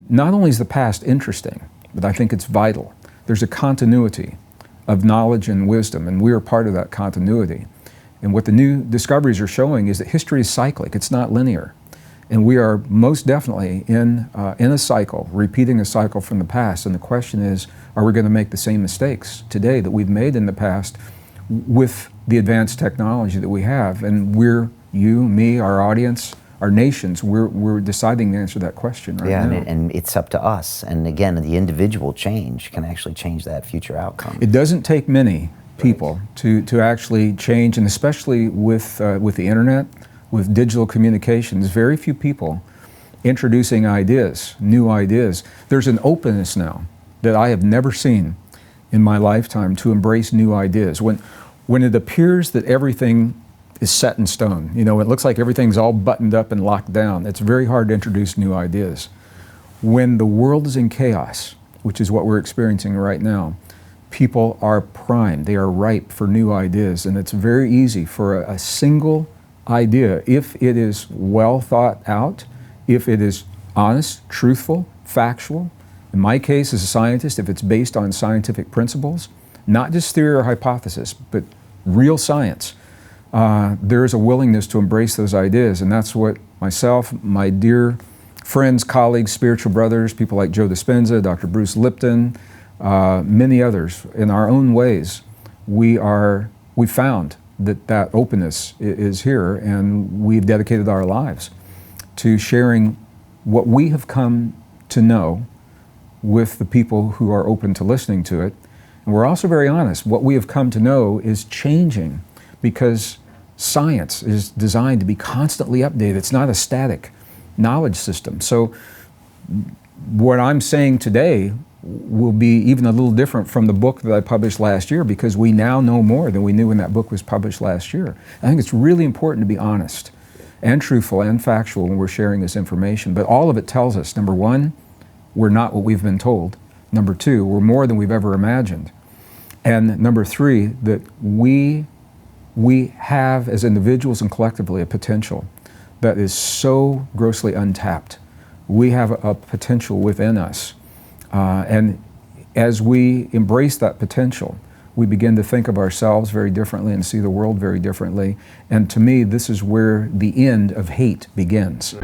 not only is the past interesting, but I think it's vital. There's a continuity of knowledge and wisdom, and we are part of that continuity. And what the new discoveries are showing is that history is cyclic, it's not linear. And we are most definitely in a cycle, repeating a cycle from the past. And the question is, are we going to make the same mistakes today that we've made in the past with the advanced technology that we have? And we're, you, me, our audience, our nations, we're deciding to answer that question right now. And it's up to us. And again, the individual change can actually change that future outcome. It doesn't take many people to actually change, and especially with the internet, with digital communications, very few people introducing ideas, new ideas. There's an openness now that I have never seen in my lifetime to embrace new ideas. When it appears that everything is set in stone, you know, it looks like everything's all buttoned up and locked down, it's very hard to introduce new ideas. When the world is in chaos, which is what we're experiencing right now, people are primed, they are ripe for new ideas, and it's very easy for a single idea, if it is well thought out, if it is honest, truthful, factual. In my case as a scientist, if it's based on scientific principles, not just theory or hypothesis, but real science, there is a willingness to embrace those ideas, and that's what myself, my dear friends, colleagues, spiritual brothers, people like Joe Dispenza, Dr. Bruce Lipton, many others, in our own ways, we found that openness is here, and we've dedicated our lives to sharing what we have come to know with the people who are open to listening to it. And we're also very honest, what we have come to know is changing because science is designed to be constantly updated. It's not a static knowledge system. So what I'm saying today will be even a little different from the book that I published last year, because we now know more than we knew when that book was published last year. I think it's really important to be honest and truthful and factual when we're sharing this information. But all of it tells us, number one, we're not what we've been told. Number two, we're more than we've ever imagined. And number three, that we have as individuals and collectively a potential that is so grossly untapped. We have a potential within us. And as we embrace that potential, we begin to think of ourselves very differently and see the world very differently. And to me, this is where the end of hate begins.